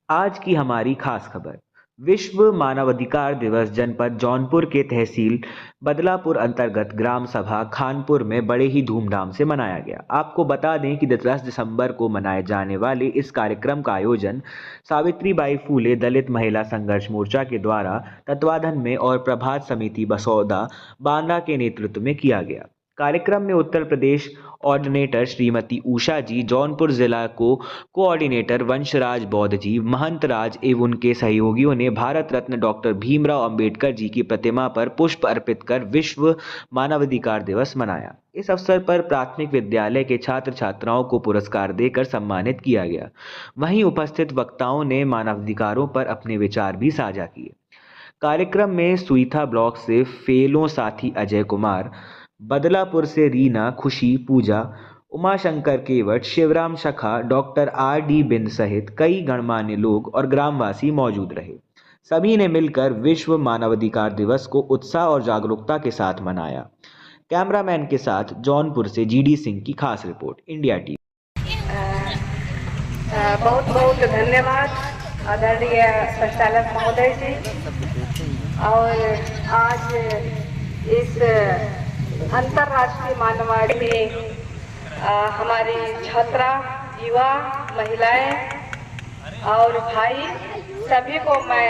आज की हमारी खास खबर। विश्व मानवाधिकार दिवस जनपद जौनपुर के तहसील बदलापुर अंतर्गत ग्राम सभा खानपुर में बड़े ही धूमधाम से मनाया गया। आपको बता दें कि 10 दिसंबर को मनाए जाने वाले इस कार्यक्रम का आयोजन सावित्रीबाई फूले दलित महिला संघर्ष मोर्चा के द्वारा तत्वाधान में और प्रभात समिति बसौदा बांदा के नेतृत्व में किया गया। कार्यक्रम में उत्तर प्रदेश ऑर्डिनेटर श्रीमती उषा जी, जौनपुर जिला को कोऑर्डिनेटर वंशराज बौद्ध जी, महंत राज एवं उनके सहयोगियों ने भारत रत्न डॉक्टर भीमराव अंबेडकर जी की प्रतिमा पर पुष्प अर्पित कर विश्व मानवाधिकार दिवस मनाया। इस अवसर पर प्राथमिक विद्यालय के छात्र छात्राओं को पुरस्कार देकर सम्मानित किया गया। वहीं उपस्थित वक्ताओं ने मानवाधिकारों पर अपने विचार भी साझा किए। कार्यक्रम में सुईथा ब्लॉक से फेलो साथी अजय कुमार, बदलापुर से रीना, खुशी, पूजा, उमाशंकर केवट, शिवराम शखा, डॉक्टर R.D. बिंद सहित कई गणमान्य लोग और ग्रामवासी मौजूद रहे। सभी ने मिलकर विश्व मानवाधिकार दिवस को उत्साह और जागरूकता के साथ मनाया। कैमरामैन के साथ जौनपुर से GD सिंह की खास रिपोर्ट, इंडिया टीवी। बहुत बहुत धन्यवाद आदरणीय संचालक महोदय जी। और आज इस अंतर्राष्ट्रीय मानवाधिकार में हमारी छात्रा, युवा, महिलाएं और भाई सभी को मैं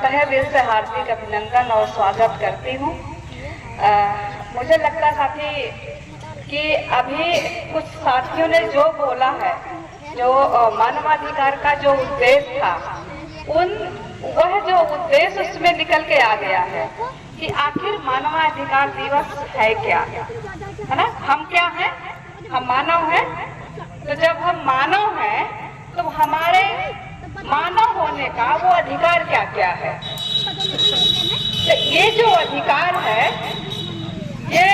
तहे दिल से हार्दिक अभिनंदन और स्वागत करती हूँ। मुझे लगता साथी कि अभी कुछ साथियों ने जो बोला है, जो मानवाधिकार का जो उद्देश्य था, वह जो उद्देश्य उसमें निकल के आ गया है कि आखिर मानवाधिकार दिवस है क्या, है ना। हम क्या हैं? हम मानव हैं। तो जब हम मानव हैं तो हमारे मानव होने का वो अधिकार क्या क्या है। तो ये जो अधिकार है ये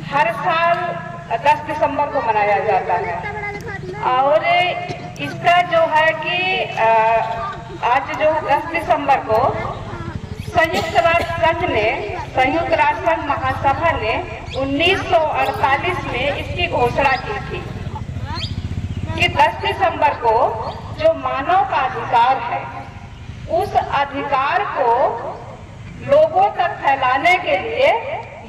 हर साल 10 दिसंबर को मनाया जाता है। और इसका जो है कि आज जो 10 दिसंबर को संयुक्त राष्ट्र संघ महासभा ने 1948 में इसकी घोषणा की थी कि 10 दिसंबर को जो मानव का अधिकार है, उस अधिकार को लोगों तक फैलाने के लिए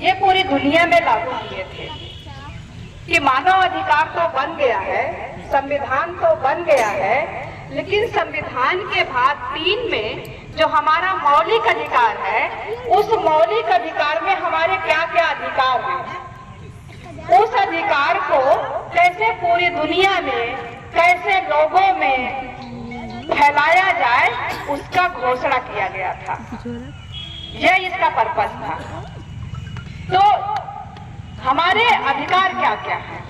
ये पूरी दुनिया में लागू किए थे कि मानव अधिकार तो बन गया है, संविधान तो बन गया है, लेकिन संविधान के भाग 3 में जो हमारा मौलिक अधिकार है, उस मौलिक अधिकार में हमारे क्या क्या अधिकार हैं, उस अधिकार को कैसे पूरी दुनिया में, कैसे लोगों में फैलाया जाए, उसका घोषणा किया गया था। यह इसका पर्पस था। तो हमारे अधिकार क्या क्या है?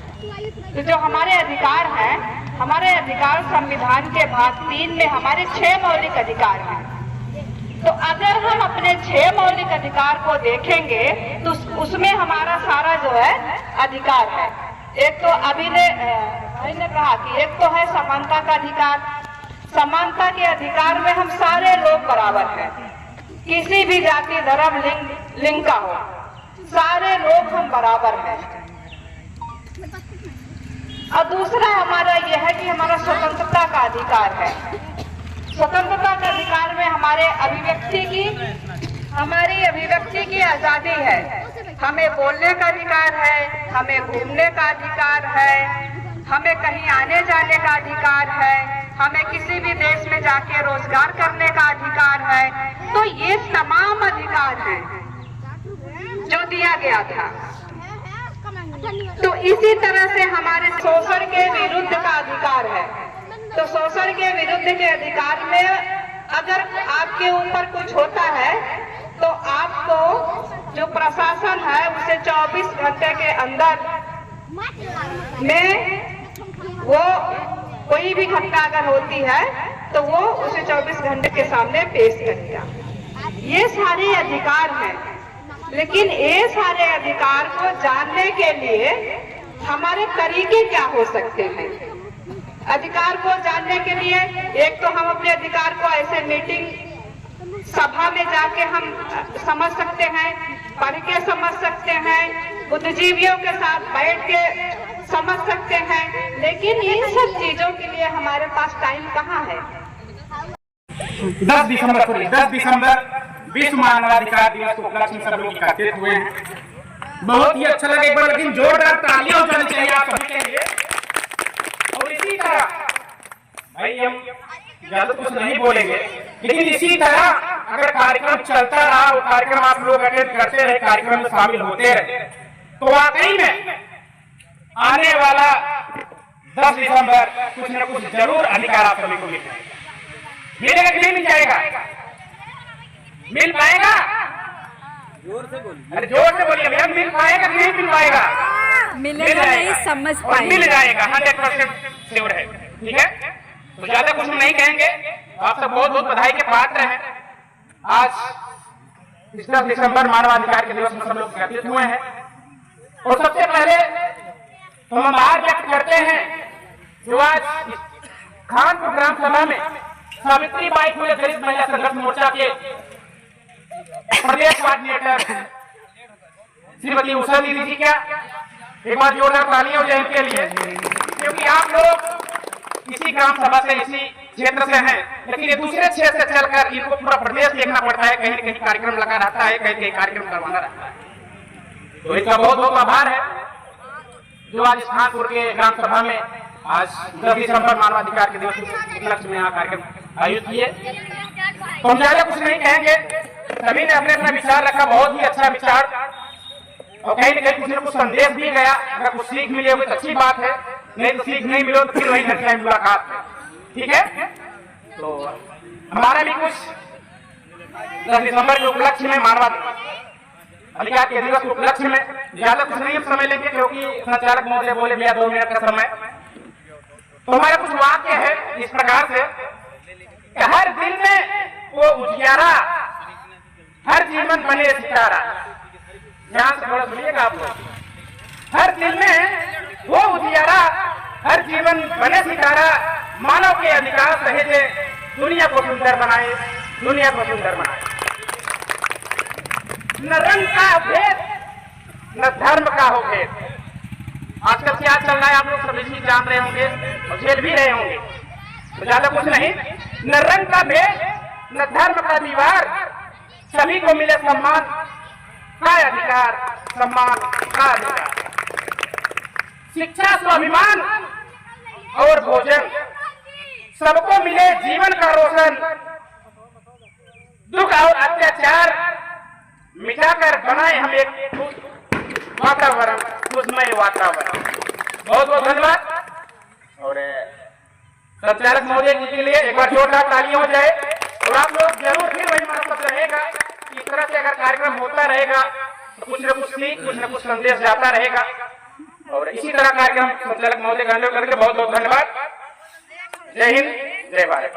तो जो हमारे अधिकार हैं, हमारे अधिकार संविधान के भाग 3 में हमारे 6 मौलिक अधिकार हैं। तो अगर हम अपने 6 मौलिक अधिकार को देखेंगे तो उसमें हमारा सारा जो है अधिकार है। एक तो अभी ने कहा कि एक तो है समानता का अधिकार। समानता के अधिकार में हम सारे लोग बराबर हैं, किसी भी जाति, धर्म, लिंग का हो, सारे लोग हम बराबर हैं। और दूसरा हमारा यह है कि हमारा स्वतंत्रता का अधिकार है। स्वतंत्रता के अधिकार में हमारी अभिव्यक्ति की आजादी है। हमें बोलने का अधिकार है, हमें घूमने का अधिकार है, हमें कहीं आने जाने का अधिकार है, हमें किसी भी देश में जाके रोजगार करने का अधिकार है। तो ये तमाम अधिकार हैं जो दिया गया था। तो इसी तरह से हमारे शोषण के विरुद्ध का अधिकार है। तो शोषण के विरुद्ध के अधिकार में अगर आपके ऊपर कुछ होता है तो आपको जो प्रशासन है उसे 24 घंटे के अंदर में वो कोई भी घटना अगर होती है तो वो उसे 24 घंटे के सामने पेश करेगा। ये सारे अधिकार हैं, लेकिन ये सारे अधिकार को जानने के लिए हमारे तरीके क्या हो सकते हैं। अधिकार को जानने के लिए एक तो हम अपने अधिकार को ऐसे मीटिंग सभा में जाके हम समझ सकते हैं, पढ़ के समझ सकते हैं, बुद्धिजीवियों के साथ बैठ के समझ सकते हैं, लेकिन इन सब चीजों के लिए हमारे पास टाइम कहाँ है। 10 दिसंबर विश्व मानवाधिकार दिवस को उपलक्ष्य में सब लोग एकत्रित हुए हैं। बहुत ही अच्छा लगा एक बार, लेकिन जोरदार तालियां हो जानी चाहिए आप सभी के लिए। और इसी तरह भाई हम ज्यादा कुछ नहीं बोलेंगे, लेकिन इसी तरह अगर कार्यक्रम चलता रहा, वो कार्यक्रम आप लोग अटेंड करते रहे, कार्यक्रम में शामिल होते रहे, तो वाकई में आने वाला 10 दिसंबर कुछ न कुछ जरूर अधिकार आप सभी को मिलेगा कि नहीं मिल जाएगा? मिल पाएगा? अरे जोर से बोलिए भैया, मिल पाएगा कि नहीं मिल पाएगा? मिलेगा नहीं, समझ पाएंगे। मिल जाएगा, 100% श्योर है। ठीक है, तो ज्यादा कुछ नहीं कहेंगे। आप सब बहुत बहुत बधाई के पात्र हैं। आज इस 10 दिसंबर मानवाधिकार के दिवस में सब लोग एकत्रित हुए हैं। और सबसे पहले तो हम आभार व्यक्त करते हैं जो आज खानपुर ग्राम सभा में सावित्रीबाई फुले दलित महिला संघर्ष मोर्चा के प्रदेश कोऑर्डिनेटर श्रीमती उषा दीदी जी, क्या एक बार जोरदार तालियां हो जाए इनके लिए, क्योंकि आप लोग इसी ग्राम सभा से, इसी क्षेत्र से हैं, लेकिन ये दूसरे क्षेत्र से चलकर इनको पूरा प्रदेश देखना पड़ता है, कहीं न कहीं कार्यक्रम लगा रहता है, कहीं कहीं कार्यक्रम करवाना रहता है। तो इसका बहुत बहुत आभार है जो आज खानपुर के ग्राम सभा में आज 10 दिसंबर मानवाधिकार के दिवस के उपलक्ष्य में यहाँ कार्यक्रम आयोजित किए। तो हम ज्यादा कुछ नहीं कहेंगे, सभी ने अपने अपना विचार रखा, बहुत ही अच्छा विचार, और कहीं न कहीं किसी ने कुछ संदेश भी गया। अगर कुछ सीख मिली होगी तो अच्छी बात है, नहीं तो सीख नहीं मिलो तो फिर वही घटना मुलाकात है। ठीक है, तो हमारा भी कुछ 10 दिसंबर के उपलक्ष्य में, मानवाधिकार के दिवस के उपलक्ष्य में ज्यादा कुछ नहीं समय लेंगे, क्योंकि संचालक महोदय बोले भैया 2 मिनट का समय। तो हमारा कुछ वाक्य है इस प्रकार से कि हर दिल में वो उजियारा, हर जीवन बने सितारा। ध्यान से थोड़ा सुनिएगा आप लोग। हर दिल में वो उजियारा, हर जीवन बने सितारा, मानव के अधिकार सहेजे, दुनिया को सुंदर बनाए, दुनिया को सुंदर बनाए। न रंग का भेद, न धर्म का हो भेद। आजकल क्या चल रहा है आप लोग सभी चीज जान रहे होंगे और झेल भी रहे होंगे, तो ज्यादा कुछ नहीं। न रंग का भेद, न धर्म का दीवार, सभी को मिले सम्मान का अधिकार, सम्मान का अधिकार। शिक्षा, स्वाभिमान और भोजन, सबको मिले जीवन का रोशन। दुख और अत्याचार मिटाकर बनाए हम एक वातावरण, खुशमय वातावरण। बहुत बहुत धन्यवाद। और संचालक महोदय जी के लिए एक बार जोरदार तालियां हो जाए। और आप लोग जरूर फिर वही मनोबल रहेगा, इस तरह से अगर कार्यक्रम होता रहेगा तो कुछ न कुछ सीख, कुछ न कुछ संदेश जाता रहेगा। और इसी तरह कार्यक्रम संचालक महोदय करके बहुत बहुत धन्यवाद। जय हिंद, जय भारत।